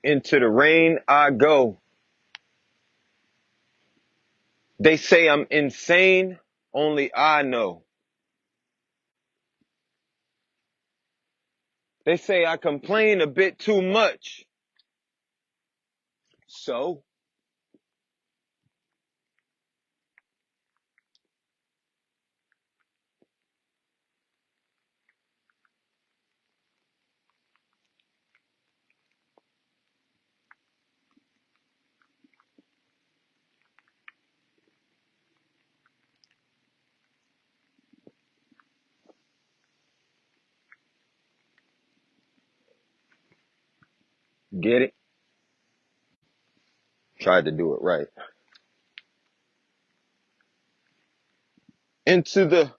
Into the rain I go. They say I'm insane, only I know. They say I complain a bit too much. So, get it? Tried to do it right. Into the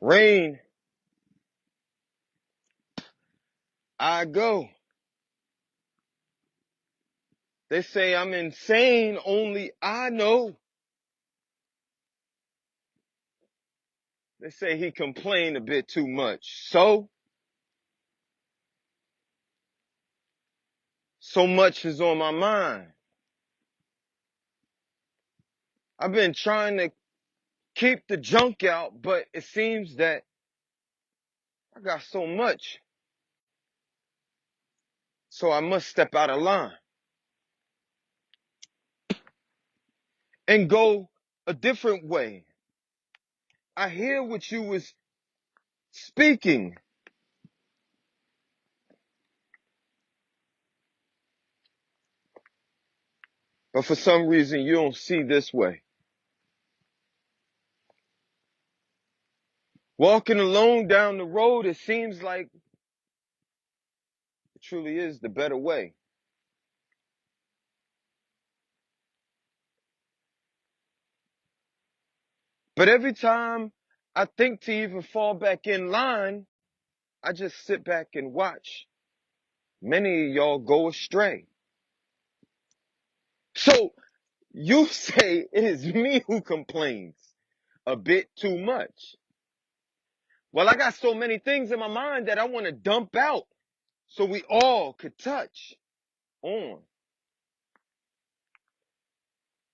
rain I go. They say I'm insane, only I know. They say he complained a bit too much. So much is on my mind. I've been trying to keep the junk out, but it seems that I got so much. So I must step out of line and go a different way. I hear what you was speaking, but for some reason you don't see this way. Walking alone down the road, it seems like it truly is the better way. But every time I think to even fall back in line, I just sit back and watch many of y'all go astray. So you say it is me who complains a bit too much. Well, I got so many things in my mind that I want to dump out so we all could touch on.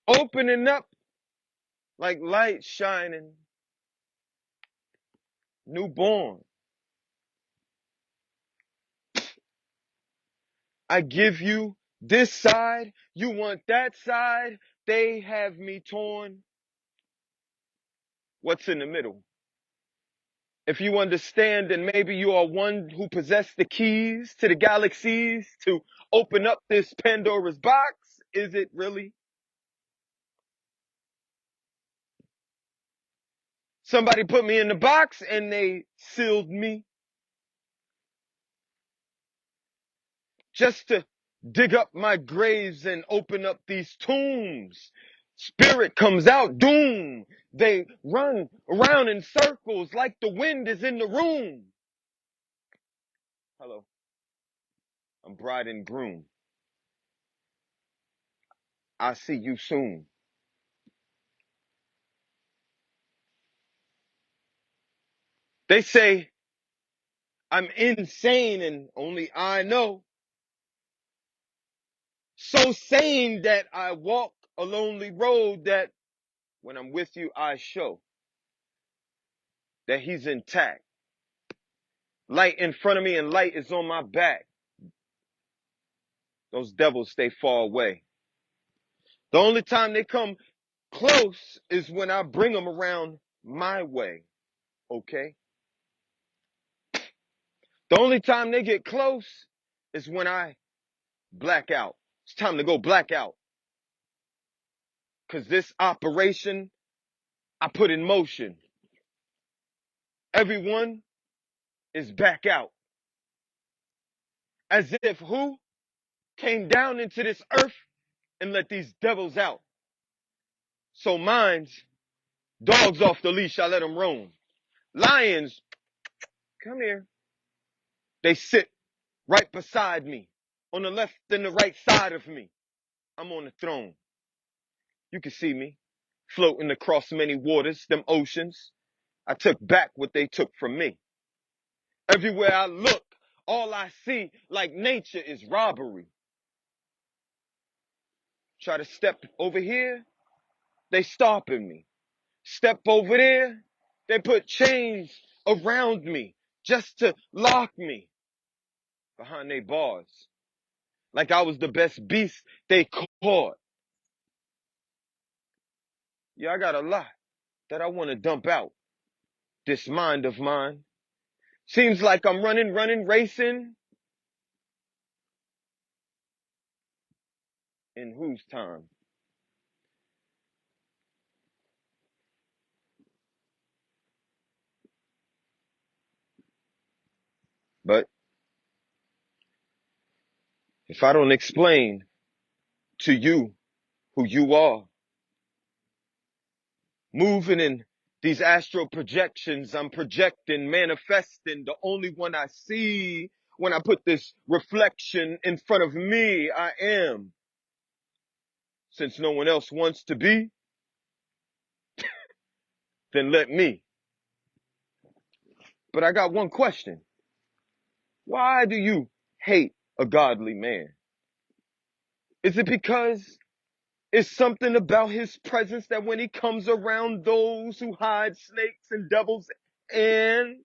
Opening up like light shining, newborn. I give you this side, you want that side, they have me torn. What's in the middle? If you understand, then maybe you are one who possessed the keys to the galaxies to open up this Pandora's box. Is it really? Somebody put me in the box and they sealed me just to dig up my graves and open up these tombs. Spirit comes out, doom. They run around in circles like the wind is in the room. Hello, I'm bride and groom. I see you soon. They say I'm insane and only I know. So sane that I walk a lonely road that when I'm with you, I show that he's intact. Light in front of me and light is on my back. Those devils stay far away. The only time they come close is when I bring them around my way. Okay? The only time they get close is when I black out. It's time to go black out. Cause this operation I put in motion. Everyone is back out. As if who came down into this earth and let these devils out. So mine's dogs off the leash, I let them roam. Lions, come here. They sit right beside me, on the left and the right side of me. I'm on the throne. You can see me floating across many waters, them oceans. I took back what they took from me. Everywhere I look, all I see, like nature, is robbery. Try to step over here, they stopping me. Step over there, they put chains around me just to lock me behind they bars. Like I was the best beast they caught. Yeah, I got a lot that I want to dump out. This mind of mine. Seems like I'm running, racing. In whose time? But if I don't explain to you who you are, moving in these astral projections, I'm projecting, manifesting the only one I see when I put this reflection in front of me, I am. Since no one else wants to be, then let me. But I got one question. Why do you hate a godly man? Is it because it's something about his presence that when he comes around those who hide snakes and devils and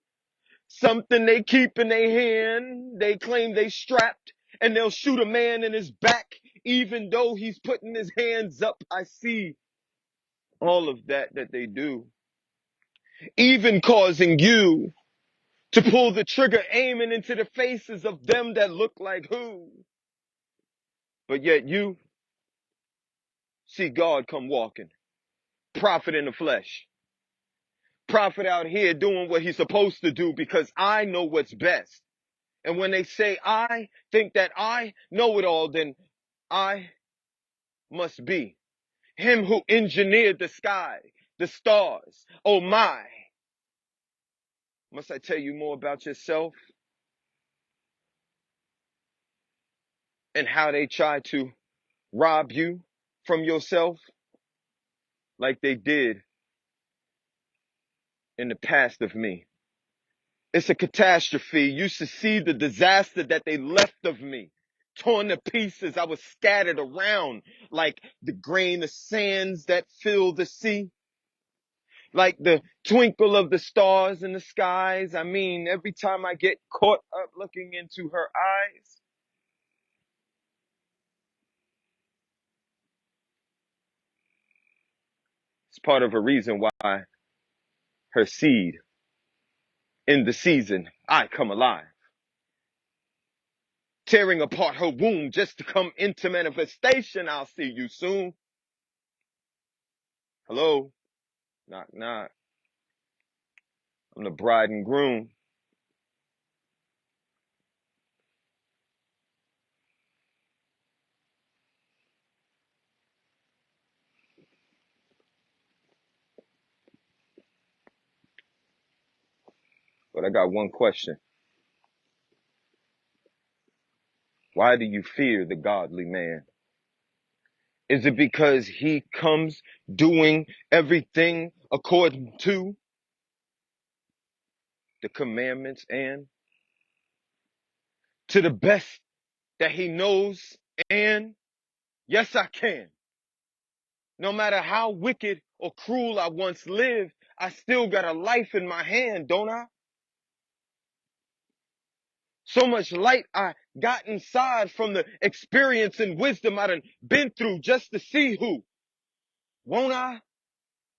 something they keep in their hand, they claim they strapped and they'll shoot a man in his back even though he's putting his hands up. I see all of that they do, even causing you to pull the trigger, aiming into the faces of them that look like who. But yet you see God come walking, prophet in the flesh, prophet out here doing what he's supposed to do because I know what's best. And when they say I think that I know it all, then I must be him who engineered the sky, the stars. Oh my. Must I tell you more about yourself and how they try to rob you from yourself like they did in the past of me? It's a catastrophe. You should see the disaster that they left of me. Torn to pieces. I was scattered around like the grain of sands that fill the sea. Like the twinkle of the stars in the skies. I mean, every time I get caught up looking into her eyes, it's part of a reason why her seed in the season, I come alive. Tearing apart her womb just to come into manifestation. I'll see you soon. Hello? Knock, knock. I'm the bride and groom. But I got one question. Why do you fear the godly man? Is it because he comes doing everything according to the commandments and to the best that he knows? And yes, I can. No matter how wicked or cruel I once lived, I still got a life in my hand, don't I? So much light I got inside from the experience and wisdom I done been through just to see who. Won't I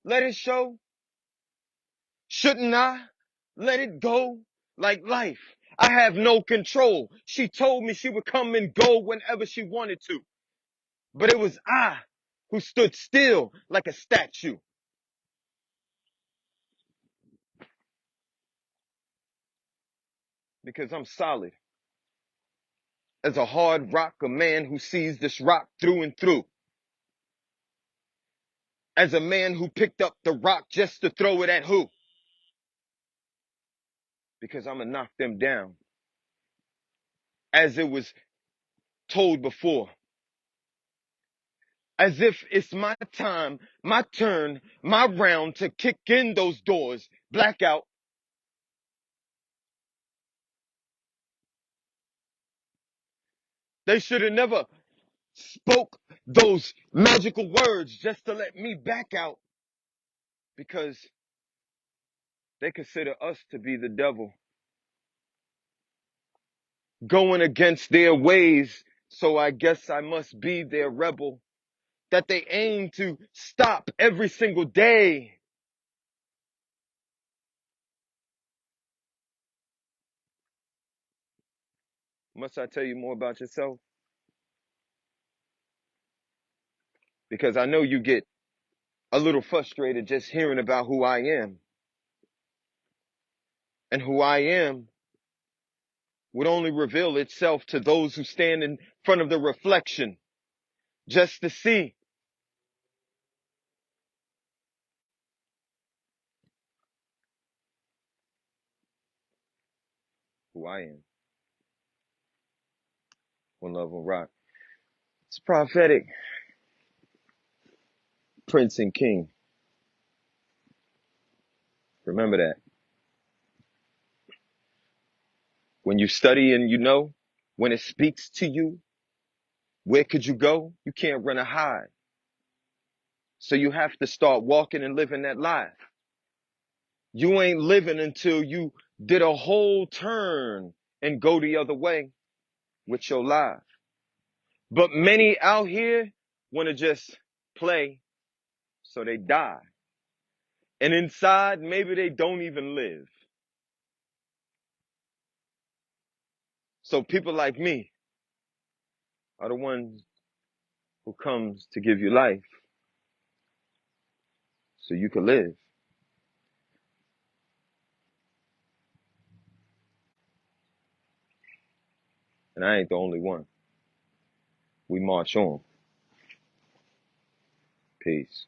let it show? Shouldn't I let it go like life? I have no control. She told me she would come and go whenever she wanted to. But it was I who stood still like a statue because I'm solid as a hard rock, a man who sees this rock through and through. As a man who picked up the rock just to throw it at who? Because I'm gonna knock them down. As it was told before. As if it's my time, my turn, my round to kick in those doors. Blackout. They should have never spoke those magical words just to let me back out because they consider us to be the devil, going against their ways. So I guess I must be their rebel that they aim to stop every single day. Must I tell you more about yourself? Because I know you get a little frustrated just hearing about who I am. And who I am would only reveal itself to those who stand in front of the reflection just to see who I am. One love will rock. It's prophetic. Prince and King. Remember that. When you study and you know, when it speaks to you, where could you go? You can't run or hide. So you have to start walking and living that life. You ain't living until you did a whole turn and go the other way with your life. But many out here want to just play, so they die. And inside, maybe they don't even live. So people like me are the ones who comes to give you life so you can live. And I ain't the only one. We march on. Peace.